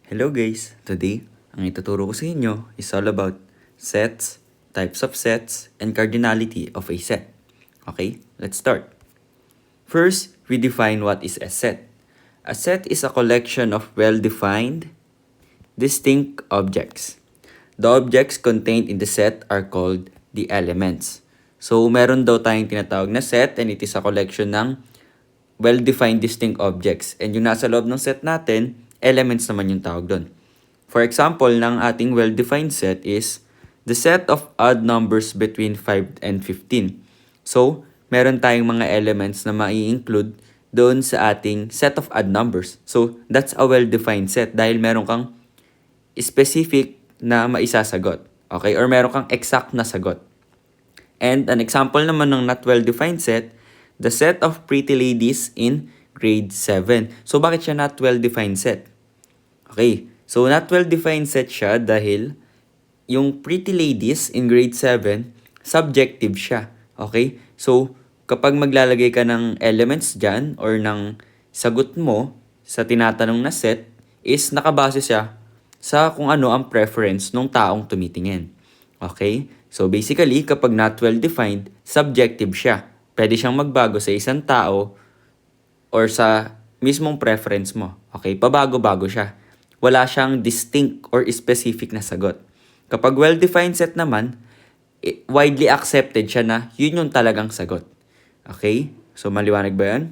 Hello guys! Today, ang ituturo ko sa inyo is all about sets, types of sets, and cardinality of a set. Okay, let's start. First, we define what is a set. A set is a collection of well-defined, distinct objects. The objects contained in the set are called the elements. So, meron daw tayong tinatawag na set and it is a collection ng well-defined distinct objects. And yung nasa loob ng set natin, elements naman yung tawag doon. For example, ng ating well-defined set is the set of odd numbers between 5 and 15. So, meron tayong mga elements na mai-include doon sa ating set of odd numbers. So, that's a well-defined set dahil meron kang specific na maisasagot. Okay? Or meron kang exact na sagot. And an example naman ng not well-defined set, the set of pretty ladies in grade 7. So, bakit siya not well-defined set? Okay, so not well-defined set siya dahil yung pretty ladies in grade 7, subjective siya. Okay? So, kapag maglalagay ka ng elements dyan or ng sagot mo sa tinatanong na set, is nakabase siya sa kung ano ang preference ng taong tumitingin. Okay? So, basically, kapag not well-defined, subjective siya. Pwede siyang magbago sa isang tao or sa mismong preference mo. Okay? Pabago-bago siya. Wala siyang distinct or specific na sagot. Kapag well-defined set naman, widely accepted siya na yun yung talagang sagot. Okay? So, maliwanag ba yan?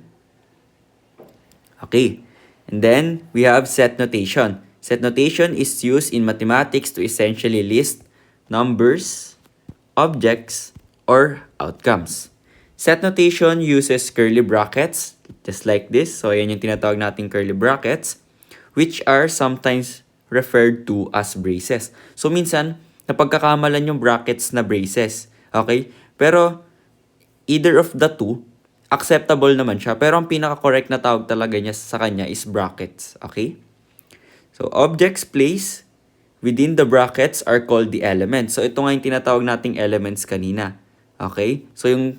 Okay. And then, we have set notation. Set notation is used in mathematics to essentially list numbers, objects, or outcomes. Set notation uses curly brackets, just like this. So, ayan yung tinatawag nating curly brackets, which are sometimes referred to as braces. So, minsan, napagkakamalan yung brackets na braces. Okay? Pero, either of the two, acceptable naman siya. Pero, ang pinaka-correct na tawag talaga niya sa kanya is brackets. Okay? So, objects placed within the brackets are called the elements. So, ito nga yung tinatawag nating elements kanina. Okay? So, yung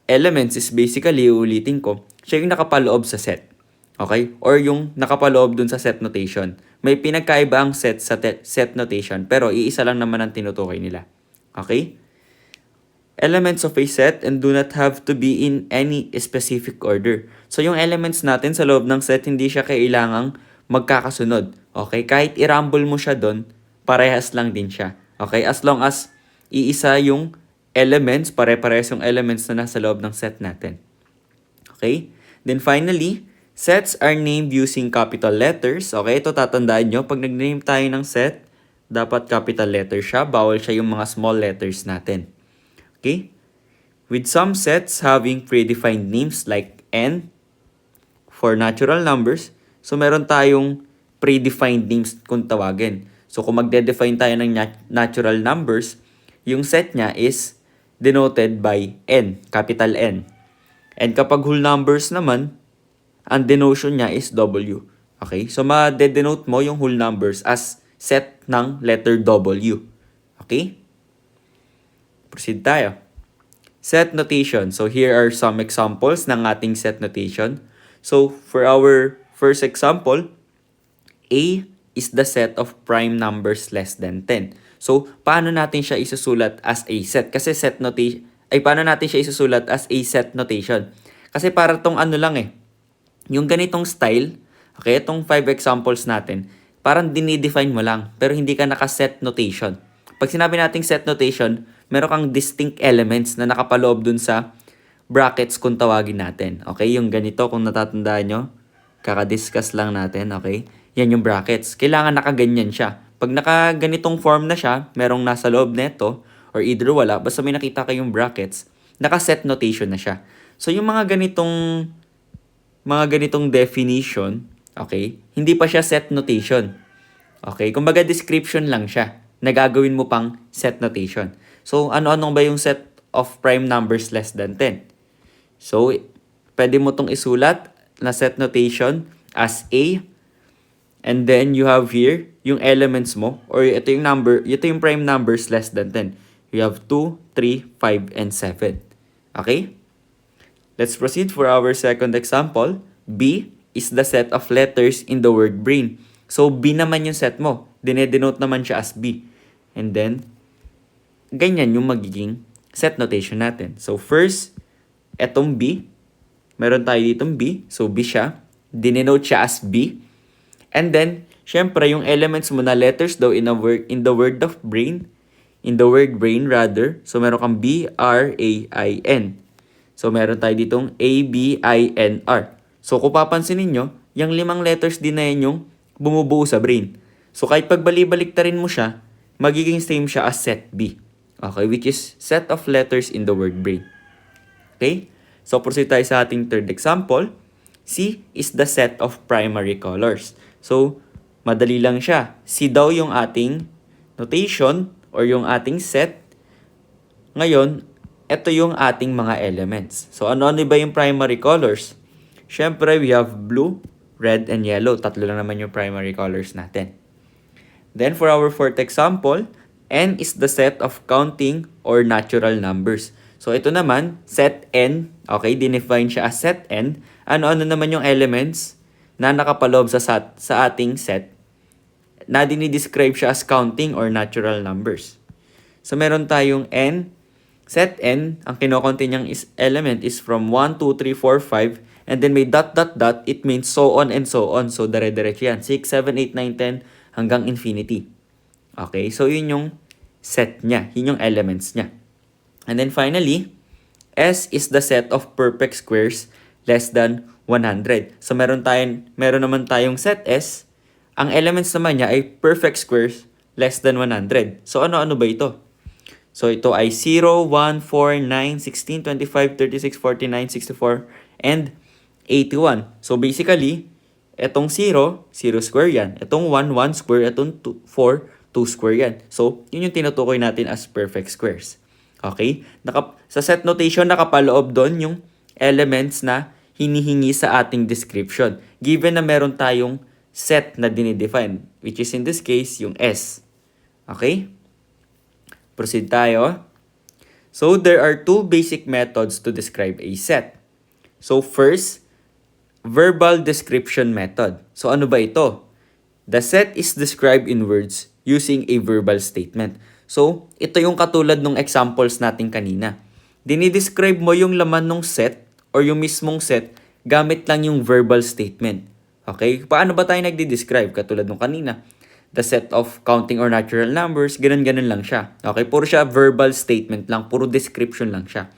elements is basically, ulitin ko, siya yung nakapaloob sa set. Okay? Or yung nakapaloob dun sa set notation. May pinagkaiba ang set sa set notation, pero iisa lang naman ang tinutukoy nila. Okay? Elements of a set and do not have to be in any specific order. So, yung elements natin sa loob ng set, hindi siya kailangang magkakasunod. Okay? Kahit i-rumble mo siya doon, parehas lang din siya. Okay? As long as iisa yung elements, pare-parehas yung elements na nasa loob ng set natin. Okay? Then finally, sets are named using capital letters. Okay? Ito tatandaan nyo. Pag nag-name tayo ng set, dapat capital letter siya. Bawal siya yung mga small letters natin. Okay? With some sets having predefined names like n for natural numbers, so meron tayong predefined names kung tawagin. So kung magde-define tayo ng natural numbers, yung set niya is denoted by n, capital N. And kapag whole numbers naman, ang denotion niya is W. Okay? So ma-denote mo yung whole numbers as set ng letter W. Okay? Proceed tayo. Set notation. So here are some examples ng ating set notation. So for our first example, A is the set of prime numbers less than 10. So paano natin siya isusulat as a set? Kasi set notation, paano natin siya isusulat as a set notation? Kasi para tong ano lang yung ganitong style, okay, itong 5 examples natin, parang dinidefine mo lang, pero hindi ka naka-set notation. Pag sinabi nating set notation, meron kang distinct elements na nakapaloob dun sa brackets kung tawagin natin. Okay, yung ganito, kung natatandaan nyo, kaka-discuss lang natin, okay? Yan yung brackets. Kailangan nakaganyan siya. Pag nakaganitong form na siya, merong nasa loob neto, or either wala, basta may nakita kayong brackets, naka-set notation na siya. So, yung mga ganitong definition, okay, hindi pa siya set notation. Okay, kumbaga description lang siya na gagawin mo pang set notation. So, ano-ano ba yung set of prime numbers less than 10? So, pwede mo tong isulat na set notation as A, and then you have here yung elements mo, or ito yung prime numbers less than 10. You have 2, 3, 5, and 7. Okay? Let's proceed for our second example. B is the set of letters in the word brain. So, B naman yung set mo. Dinedenote naman siya as B. And then, ganyan yung magiging set notation natin. So, first, etong B. Meron tayo ditong B. So, B siya. Dinenote siya as B. And then, syempre, yung elements mo na letters daw in the word of brain. In the word brain, rather. So, meron kang B, R, A, I, N. So, meron tayo ditong A, B, I, N, R. So, kung papansinin nyo, yung 5 letters din na yan yung bumubuo sa brain. So, kahit pagbalik-baliktarin mo siya, magiging same siya as set B. Okay, which is set of letters in the word brain. Okay? So, proceed tayo sa ating third example. C is the set of primary colors. So, madali lang siya. C daw yung ating notation or yung ating set. Ngayon, ito yung ating mga elements. So, ano-ano ba yung primary colors? Siyempre, we have blue, red, and yellow. Tatlo lang naman yung primary colors natin. Then, for our fourth example, N is the set of counting or natural numbers. So, ito naman, set N. Okay, dinefine siya as set N. Ano-ano naman yung elements na nakapaloob sa ating set na dinidescribe siya as counting or natural numbers. So, meron tayong N. Set N, ang kinokontain niyang element is from 1, 2, 3, 4, 5. And then may dot, dot, dot. It means so on and so on. So, dire-diretso yan. 6, 7, 8, 9, 10 hanggang infinity. Okay, so yun yung set niya. Yun yung elements niya. And then finally, S is the set of perfect squares less than 100. So meron naman tayong set S. Ang elements naman niya ay perfect squares less than 100. So ano-ano ba ito? So ito ay 0, 1, 4, 9, 16, 25, 36, 49, 64, and 81. So basically, etong 0, 0 square yan. Etong 1, 1 square. Etong 4, 2 square yan. So, yun yung tinutukoy natin as perfect squares. Okay? Sa set notation, nakapaloob doon yung elements na hinihingi sa ating description. Given na meron tayong set na dinidefine, which is in this case, yung S. Okay? Proceed tayo. So, there are two basic methods to describe a set. So, first, verbal description method. So, ano ba ito? The set is described in words using a verbal statement. So, ito yung katulad ng examples natin kanina. Dinidescribe mo yung laman ng set or yung mismong set gamit lang yung verbal statement. Okay? Paano ba tayo nagdi-describe? Katulad nung kanina. The set of counting or natural numbers, ganun-ganun lang siya. Okay? Puro siya verbal statement lang. Puro description lang siya.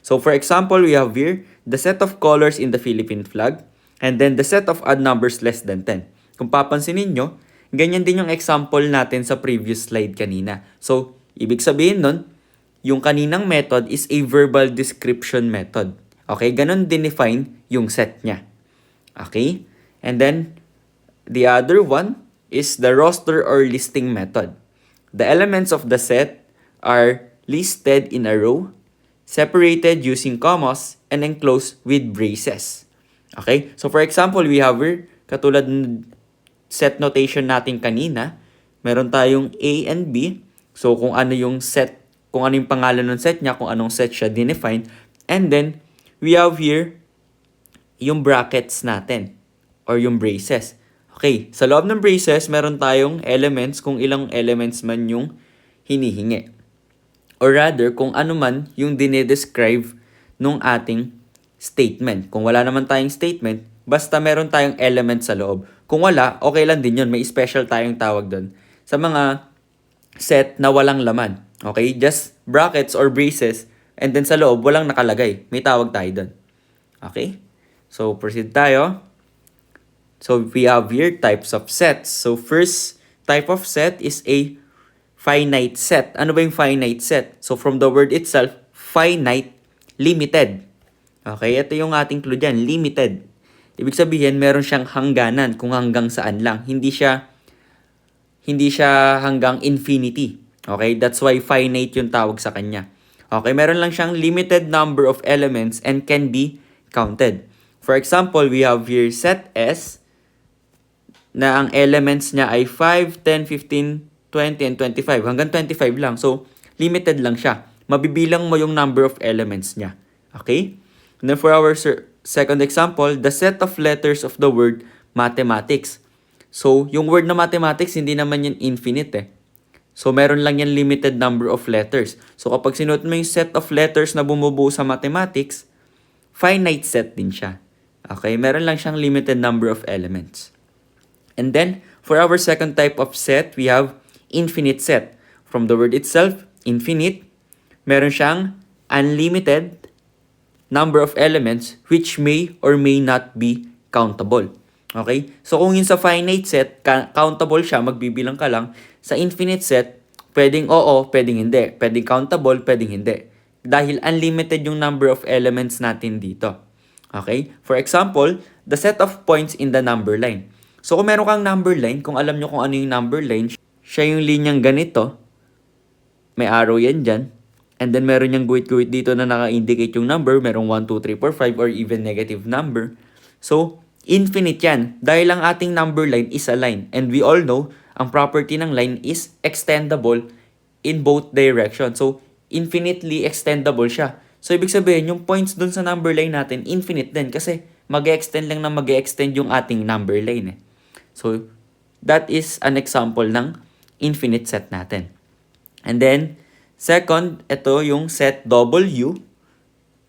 So, for example, we have here the set of colors in the Philippine flag and then the set of odd numbers less than 10. Kung papansinin nyo, ganyan din yung example natin sa previous slide kanina. So, ibig sabihin nun, yung kaninang method is a verbal description method. Okay? Ganon dinefine yung set niya. Okay? And then, the other one is the roster or listing method. The elements of the set are listed in a row, separated using commas, and enclosed with braces. Okay? So, for example, we have here, katulad ng set notation natin kanina, meron tayong A and B. So, kung ano yung set, kung ano yung pangalan ng set niya, kung anong set siya dinefine. And then, we have here yung brackets natin or yung braces. Okay, sa loob ng braces, meron tayong elements kung ilang elements man yung hinihingi. Or rather, kung ano man yung dinedescribe nung ating statement. Kung wala naman tayong statement, basta meron tayong element sa loob. Kung wala, okay lang din yun. May special tayong tawag doon. Sa mga set na walang laman. Okay? Just brackets or braces. And then sa loob, walang nakalagay. May tawag tayo doon. Okay? So, proceed tayo. So, we have here types of sets. So, first type of set is a finite set. Ano ba yung finite set? So, from the word itself, finite, limited. Okay? Ito yung ating clue dyan, limited. Ibig sabihin, meron siyang hangganan kung hanggang saan lang. Hindi siya hanggang infinity. Okay? That's why finite yung tawag sa kanya. Okay? Meron lang siyang limited number of elements and can be counted. For example, we have here set S na ang elements niya ay 5, 10, 15, 20, and 25. Hanggang 25 lang. So, limited lang siya. Mabibilang mo yung number of elements niya. Okay? And then for our second example, the set of letters of the word mathematics. So, yung word na mathematics, hindi naman yan infinite eh. So, meron lang yan limited number of letters. So, kapag sinuot mo yung set of letters na bumubuo sa mathematics, finite set din siya. Okay? Meron lang siyang limited number of elements. And then, for our second type of set, we have infinite set. From the word itself, infinite, meron siyang unlimited number of elements which may or may not be countable. Okay? So, kung yun sa finite set, countable siya, magbibilang ka lang. Sa infinite set, pwedeng oo, pwedeng hindi. Pwedeng countable, pwedeng hindi. Dahil unlimited yung number of elements natin dito. Okay? For example, the set of points in the number line. So, kung meron kang number line, kung alam nyo kung ano yung number line, siya yung linyang ganito, may arrow yan dyan, and then meron yung guhit-guhit dito na naka-indicate yung number, merong 1, 2, 3, 4, 5, or even negative number. So, infinite yan. Dahil ang ating number line is a line. And we all know, ang property ng line is extendable in both directions. So, infinitely extendable siya. So, ibig sabihin, yung points dun sa number line natin, infinite din. Kasi, mag-extend lang na mag-extend yung ating number line eh. So, that is an example ng infinite set natin. And then, second, ito yung set W.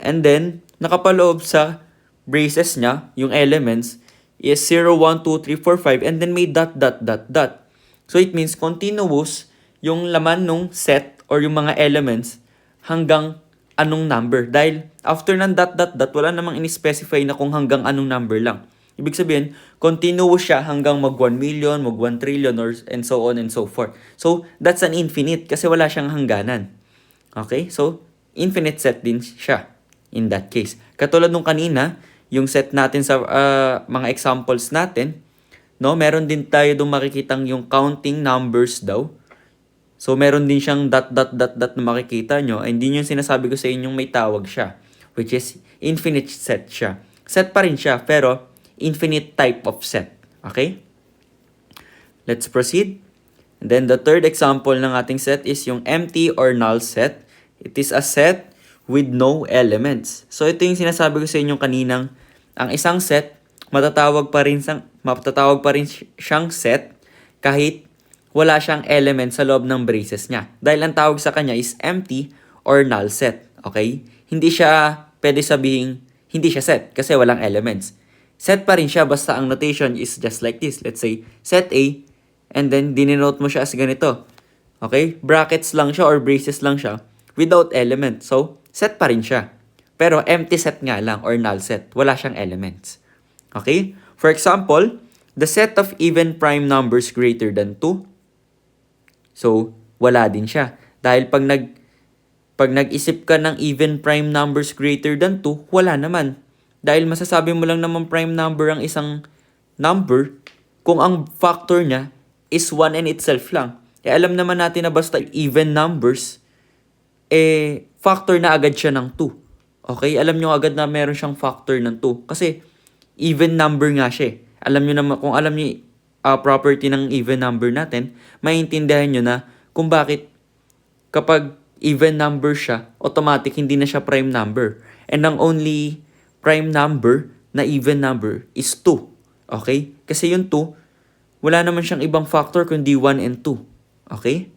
And then, nakapaloob sa braces niya, yung elements, is 0, 1, 2, 3, 4, 5, and then may dot, dot, dot, dot. So, it means continuous yung laman ng set or yung mga elements hanggang anong number. Dahil after ng dot, dot, dot, wala namang in-specify na kung hanggang anong number lang. Ibig sabihin, continuous siya hanggang mag 1 million, mag 1 trillion, or, and so on and so forth. So, that's an infinite kasi wala siyang hangganan. Okay? So, infinite set din siya in that case. Katulad nung kanina, yung set natin sa mga examples natin, no, meron din tayo doon makikitang yung counting numbers daw. So, meron din siyang dot, dot, dot, dot na makikita nyo. And din yung sinasabi ko sa inyong may tawag siya, which is infinite set siya. Set pa rin siya, pero infinite type of set. Okay? Let's proceed. And then the third example ng ating set is yung empty or null set. It is a set with no elements. So ito yung sinasabi ko sa inyo kaninang ang isang set matatawag pa rin siyang set kahit wala siyang element sa loob ng braces niya. Dahil ang tawag sa kanya is empty or null set. Okay? Hindi siya pwede sabihin hindi siya set kasi walang elements. Set pa rin siya basta ang notation is just like this. Let's say, set A, and then dinenote mo siya as ganito. Okay? Brackets lang siya or braces lang siya without element. So, set pa rin siya. Pero empty set nga lang or null set. Wala siyang elements. Okay? For example, the set of even prime numbers greater than 2. So, wala din siya. Dahil pag nag-isip ka ng even prime numbers greater than 2, wala naman. Dahil masasabi mo lang naman prime number ang isang number kung ang factor niya is 1 in itself lang. Alam naman natin na basta even numbers, factor na agad siya ng 2. Okay? Alam nyo agad na meron siyang factor ng 2. Kasi even number nga siya. Alam nyo naman, kung alam nyo property ng even number natin, maintindihan nyo na kung bakit kapag even number siya, automatic hindi na siya prime number. And ang only prime number na even number is 2. Okay? Kasi yung 2, wala naman siyang ibang factor kundi 1 and 2. Okay?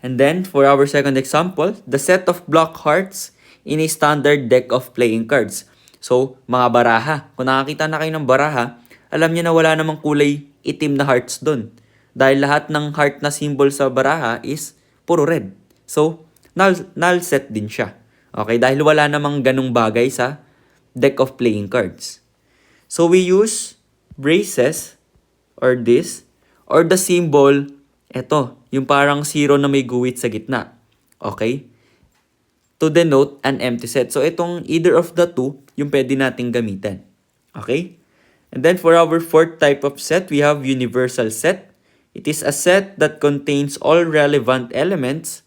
And then, for our second example, the set of block hearts in a standard deck of playing cards. So, mga baraha. Kung nakakita na kayo ng baraha, alam niyo na wala namang kulay itim na hearts doon. Dahil lahat ng heart na symbol sa baraha is puro red. So, null set din siya. Okay, dahil wala namang ganung bagay sa deck of playing cards. So, we use braces or this or the symbol, eto, yung parang zero na may guhit sa gitna. Okay? To denote an empty set. So, itong either of the two, yung pwede nating gamitin. Okay? And then, for our fourth type of set, we have universal set. It is a set that contains all relevant elements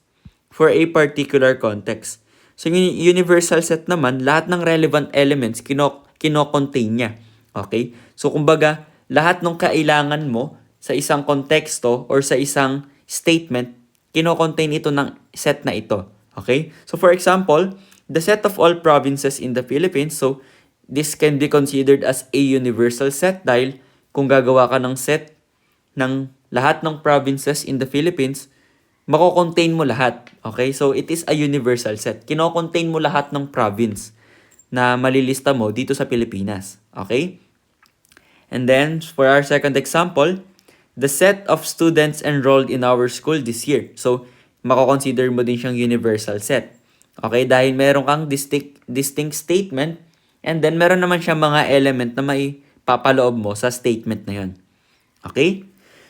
for a particular context. So, yung universal set naman, lahat ng relevant elements, kino-contain niya. Okay? So, kumbaga, lahat ng kailangan mo sa isang konteksto or sa isang statement, kino-contain ito ng set na ito. Okay? So, for example, the set of all provinces in the Philippines, so, this can be considered as a universal set dahil kung gagawa ka ng set ng lahat ng provinces in the Philippines, mako-contain mo lahat. Okay? So, it is a universal set. Kino-contain mo lahat ng province na malilista mo dito sa Pilipinas. Okay? And then, for our second example, the set of students enrolled in our school this year. So, mako-consider mo din siyang universal set. Okay? Dahil meron kang distinct statement and then meron naman siyang mga element na may papaloob mo sa statement na yun. Okay?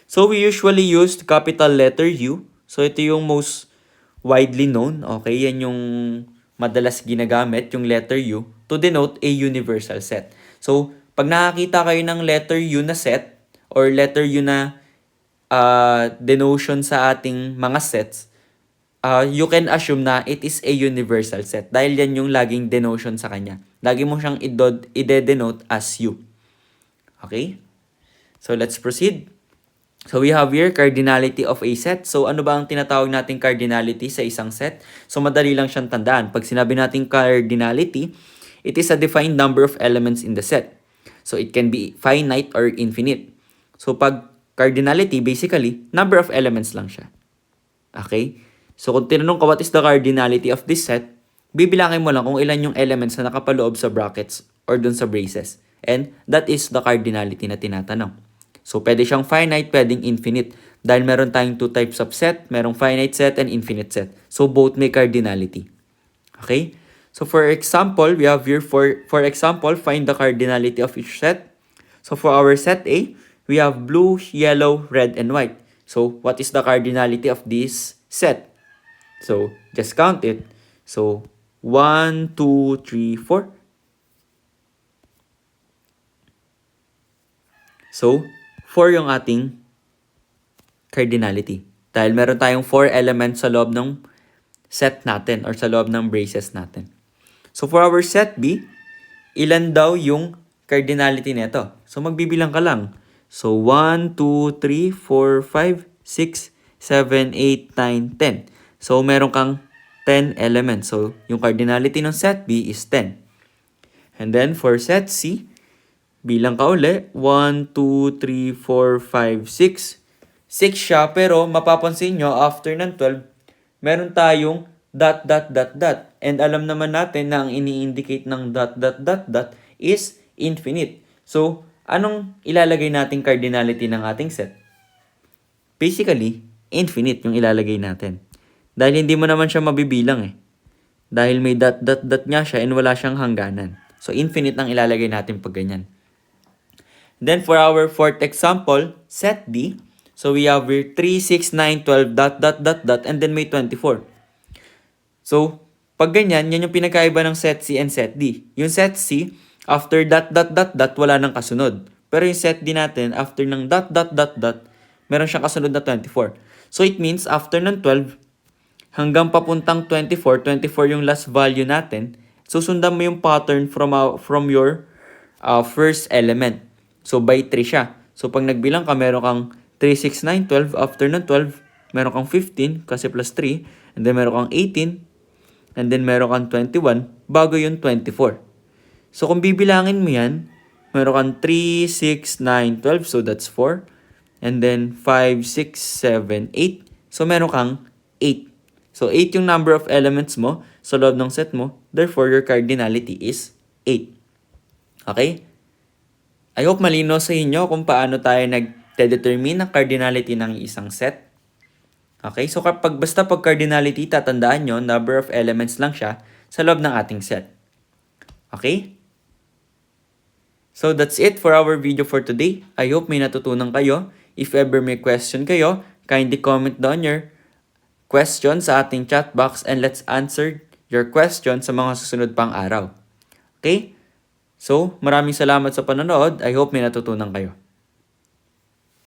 So, we usually use capital letter U. So, ito yung most widely known. Okay? Yan yung madalas ginagamit, yung letter U, to denote a universal set. So, pag nakakita kayo ng letter U na set, or letter U na denotion sa ating mga sets, you can assume na it is a universal set. Dahil yan yung laging denotion sa kanya. Lagi mo siyang ide-denote as U. Okay? So, let's proceed. So, we have here cardinality of a set. So, ano ba ang tinatawag nating cardinality sa isang set? So, madali lang siyang tandaan. Pag sinabi nating cardinality, it is a defined number of elements in the set. So, it can be finite or infinite. So, pag cardinality, basically, number of elements lang siya. Okay? So, kung tinanong ka what is the cardinality of this set, bibilangin mo lang kung ilan yung elements na nakapaloob sa brackets or dun sa braces. And that is the cardinality na tinatanong. So, pwede siyang finite, pwedeng infinite. Dahil meron tayong two types of set, merong finite set and infinite set. So, both may cardinality. Okay? So, for example, we have here, for example, find the cardinality of each set. So, for our set A, we have blue, yellow, red, and white. So, what is the cardinality of this set? So, just count it. So, 1, 2, 3, 4. So, 4 yung ating cardinality. Dahil meron tayong 4 elements sa loob ng set natin or sa loob ng braces natin. So, for our set B, ilan daw yung cardinality nito? So, magbibilang ka lang. So, 1, 2, 3, 4, 5, 6, 7, 8, 9, 10. So, meron kang 10 elements. So, yung cardinality ng set B is 10. And then, for set C, bilang ka uli, 1, 2, 3, 4, 5, 6. 6 siya, pero mapapansin nyo, after ng 12, meron tayong ... And alam naman natin na ang ini-indicate ng ... is infinite. So, anong ilalagay nating cardinality ng ating set? Basically, infinite yung ilalagay natin. Dahil hindi mo naman siya mabibilang eh. Dahil may ... nga siya and wala siyang hangganan. So, infinite ang ilalagay natin pag ganyan. Then, for our fourth example, set D. So, we have here 3, 6, 9, 12, ... and then may 24. So, pag ganyan, yan yung pinakaiba ng set C and set D. Yung set C, after ... wala nang kasunod. Pero yung set D natin, after ng ... meron siyang kasunod na 24. So, it means, after ng 12, hanggang papuntang 24 yung last value natin, susundan mo yung pattern from your first element. So, by 3 siya. So, pag nagbilang ka, meron kang 3, 6, 9, 12. After ng 12, meron kang 15 kasi plus 3. And then, meron kang 18. And then, meron kang 21 bago yung 24. So, kung bibilangin mo yan, meron kang 3, 6, 9, 12. So, that's 4. And then, 5, 6, 7, 8. So, meron kang 8. So, 8 yung number of elements mo sa loob ng set mo. Therefore, your cardinality is 8. Okay? I hope malino sa inyo kung paano tayo nag-determine ng cardinality ng isang set. Okay, so basta pag cardinality, tatandaan nyo, number of elements lang siya sa loob ng ating set. Okay? So that's it for our video for today. I hope may natutunan kayo. If ever may question kayo, kindly comment down your question sa ating chat box and let's answer your question sa mga susunod pang araw. Okay? So, maraming salamat sa panonood. I hope may natutunan kayo.